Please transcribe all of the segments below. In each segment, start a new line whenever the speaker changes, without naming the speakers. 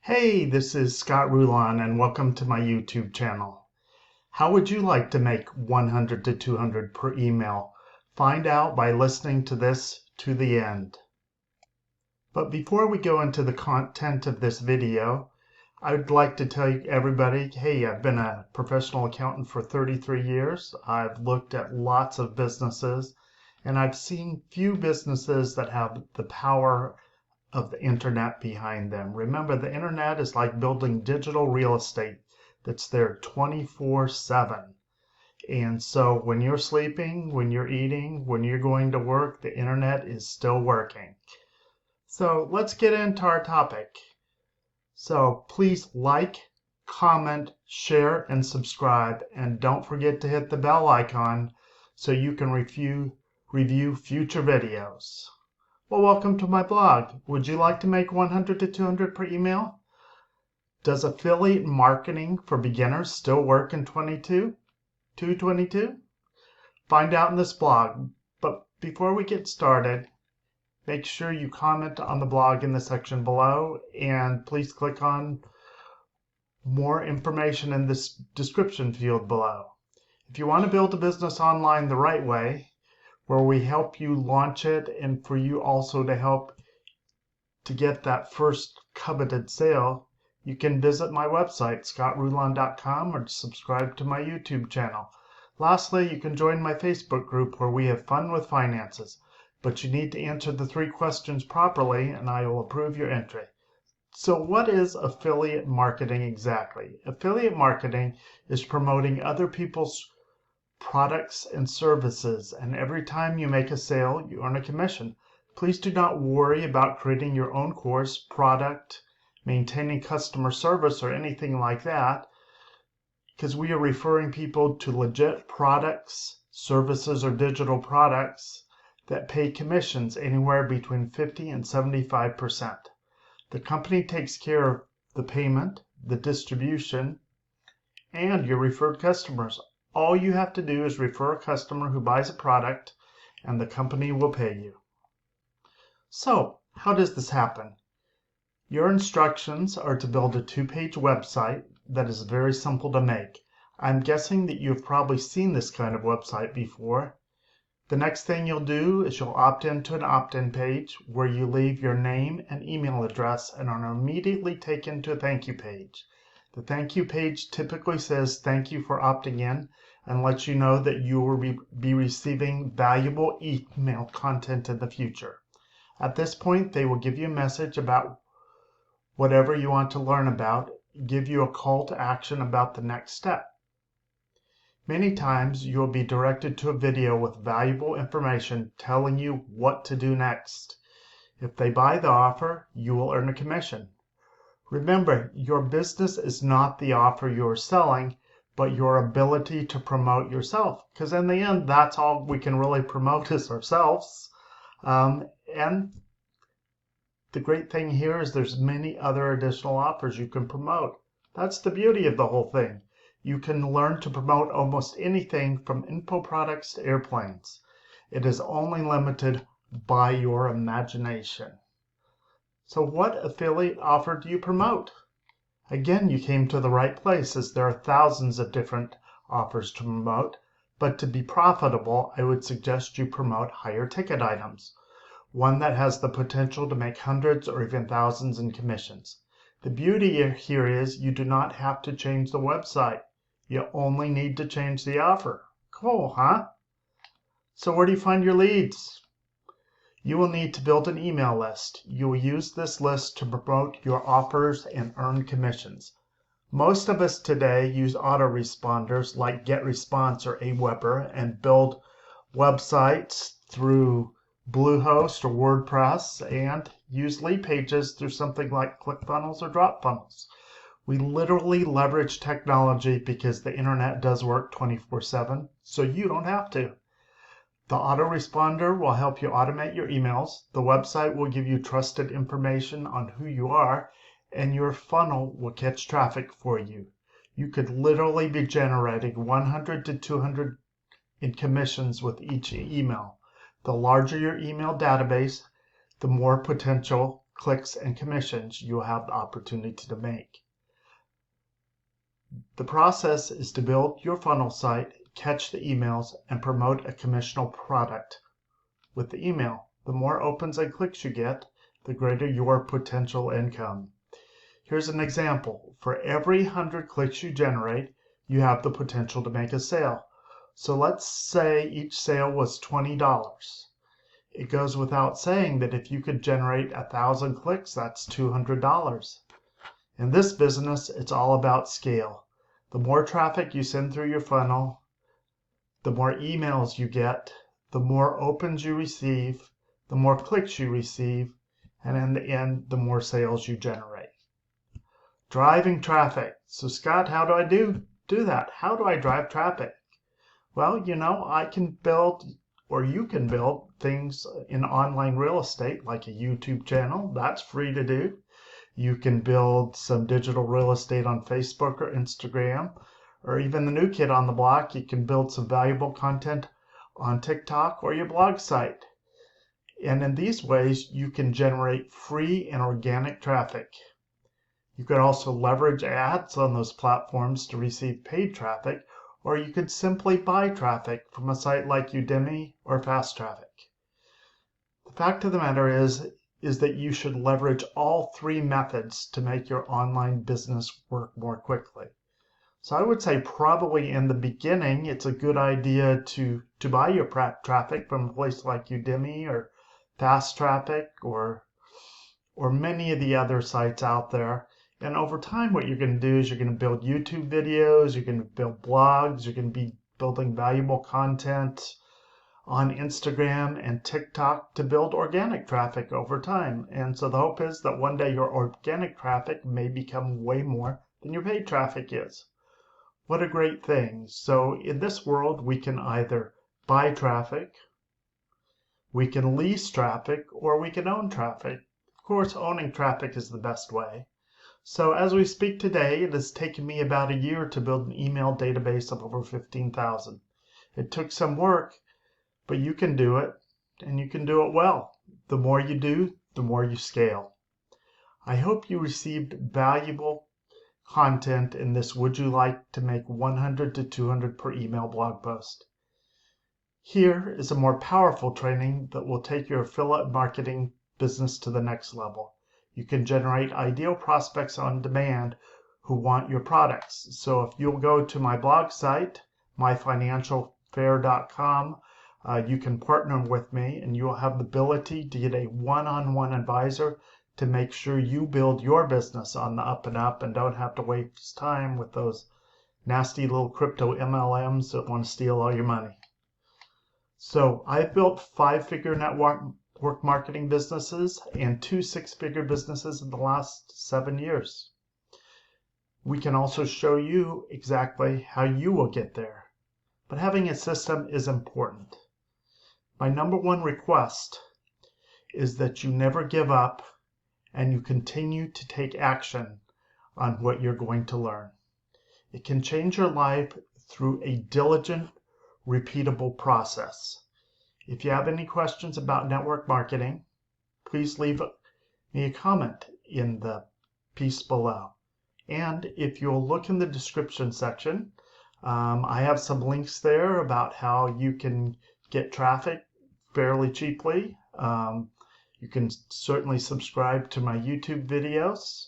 Hey, this is Scott Rulon and welcome to my YouTube channel. How would you like to make 100 to 200 per email? Find out by listening to this to the end. But before we go into the content of this video, I would like to tell everybody, hey, I've been a professional accountant for 33 years. I've looked at lots of businesses and I've seen few businesses that have the power of the internet behind them. Remember, the internet is like building digital real estate that's there 24/7. And so when you're sleeping, when you're eating, when you're going to work, the internet is still working. So let's get into our topic. So please like, comment, share, and subscribe. And don't forget to hit the bell icon so you can review future videos. Well, welcome to my blog. Would you like to make 100 to 200 per email? Does affiliate marketing for beginners still work in 2022? Find out in this blog. But before we get started, make sure you comment on the blog in the section below, and please click on more information in this description field below. If you want to build a business online the right way, where we help you launch it and for you also to help to get that first coveted sale, you can visit my website, scottrulon.com, or subscribe to my YouTube channel. Lastly, you can join my Facebook group where we have fun with finances, but you need to answer the 3 questions properly and I will approve your entry. So what is affiliate marketing exactly? Affiliate marketing is promoting other people's products and services, and every time you make a sale, you earn a commission. Please do not worry about creating your own course, product, maintaining customer service, or anything like that, because we are referring people to legit products, services, or digital products that pay commissions anywhere between 50 and 75%. The company takes care of the payment, the distribution, and your referred customers. All you have to do is refer a customer who buys a product, and the company will pay you. So, how does this happen? Your instructions are to build a 2-page website that is very simple to make. I'm guessing that you've probably seen this kind of website before. The next thing you'll do is you'll opt into an opt-in page where you leave your name and email address and are immediately taken to a thank you page. The thank you page typically says thank you for opting in and lets you know that you will be receiving valuable email content in the future. At this point, they will give you a message about whatever you want to learn about, give you a call to action about the next step. Many times you will be directed to a video with valuable information telling you what to do next. If they buy the offer, you will earn a commission. Remember, your business is not the offer you're selling, but your ability to promote yourself. Because in the end, that's all we can really promote is ourselves. And the great thing here is there's many other additional offers you can promote. That's the beauty of the whole thing. You can learn to promote almost anything from info products to airplanes. It is only limited by your imagination. So what affiliate offer do you promote? Again, you came to the right place, as there are thousands of different offers to promote, but to be profitable, I would suggest you promote higher ticket items, one that has the potential to make hundreds or even thousands in commissions. The beauty here is you do not have to change the website. You only need to change the offer. Cool, huh? So where do you find your leads? You will need to build an email list. You will use this list to promote your offers and earn commissions. Most of us today use autoresponders like GetResponse or Aweber and build websites through Bluehost or WordPress and use lead pages through something like ClickFunnels or DropFunnels. We literally leverage technology because the internet does work 24/7, so you don't have to. The autoresponder will help you automate your emails. The website will give you trusted information on who you are, and your funnel will catch traffic for you. You could literally be generating 100 to 200 in commissions with each email. The larger your email database, the more potential clicks, and commissions you'll have the opportunity to make. The process is to build your funnel site, catch the emails, and promote a commissionable product with the email. The more opens and clicks you get, the greater your potential income. Here's an example. For every 100 clicks you generate, you have the potential to make a sale. So let's say each sale was $20. It goes without saying that if you could generate 1,000 clicks, that's $200. In this business, it's all about scale. The more traffic you send through your funnel, the more emails you get, the more opens you receive, the more clicks you receive, and in the end, the more sales you generate. Driving traffic. So Scott, how do I do that? How do I drive traffic? Well, I can build, or you can build things in online real estate like a YouTube channel. That's free to do. You can build some digital real estate on Facebook or Instagram, or even the new kid on the block, you can build some valuable content on TikTok or your blog site. And in these ways, you can generate free and organic traffic. You could also leverage ads on those platforms to receive paid traffic, or you could simply buy traffic from a site like Udemy or Fast Traffic. The fact of the matter is that you should leverage all three methods to make your online business work more quickly. So I would say probably in the beginning, it's a good idea to buy your traffic from a place like Udemy or Fast Traffic or many of the other sites out there. And over time, what you're going to do is you're going to build YouTube videos, you're going to build blogs, you're going to be building valuable content on Instagram and TikTok to build organic traffic over time. And so the hope is that one day your organic traffic may become way more than your paid traffic is. What a great thing. So in this world, we can either buy traffic, we can lease traffic, or we can own traffic. Of course, owning traffic is the best way. So as we speak today, it has taken me about a year to build an email database of over 15,000. It took some work, but you can do it, and you can do it well. The more you do, the more you scale. I hope you received valuable content in this Would You Like to Make 100 to 200 per email blog post. Here is a more powerful training that will take your affiliate marketing business to the next level. You can generate ideal prospects on demand who want your products. So if you'll go to my blog site, myfinancialfair.com, you can partner with me and you'll have the ability to get a one-on-one advisor to make sure you build your business on the up and up and don't have to waste time with those nasty little crypto MLMs that want to steal all your money. So I've built 5-figure network marketing businesses and 2 6-figure businesses in the last 7 years. We can also show you exactly how you will get there. But having a system is important. My number one request is that you never give up and you continue to take action on what you're going to learn. It can change your life through a diligent, repeatable process. If you have any questions about network marketing, please leave me a comment in the piece below. And if you'll look in the description section, I have some links there about how you can get traffic fairly cheaply. You can certainly subscribe to my YouTube videos.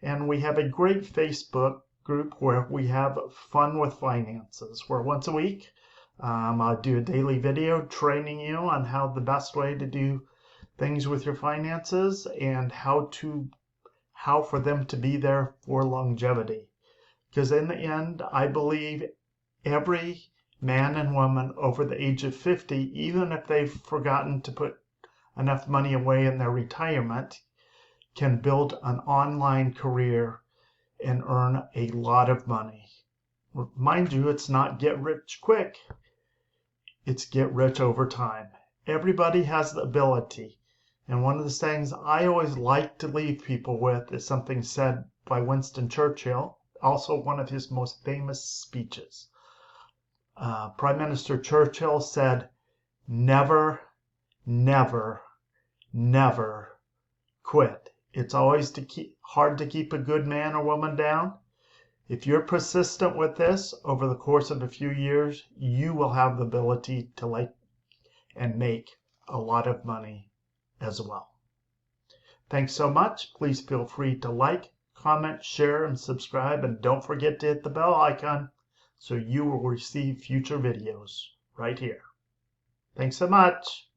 And we have a great Facebook group where we have fun with finances, where once a week I'll do a daily video training you on how the best way to do things with your finances and how for them to be there for longevity. Because in the end, I believe every man and woman over the age of 50, even if they've forgotten to put enough money away in their retirement, can build an online career and earn a lot of money. Mind you, it's not get rich quick. It's get rich over time. Everybody has the ability. And one of the things I always like to leave people with is something said by Winston Churchill, also one of his most famous speeches. Prime Minister Churchill said, never, never, never quit. It's always hard to keep a good man or woman down. If you're persistent with this over the course of a few years, you will have the ability to and make a lot of money as well. Thanks so much. Please feel free to like, comment, share, and subscribe. And don't forget to hit the bell icon so you will receive future videos right here. Thanks so much.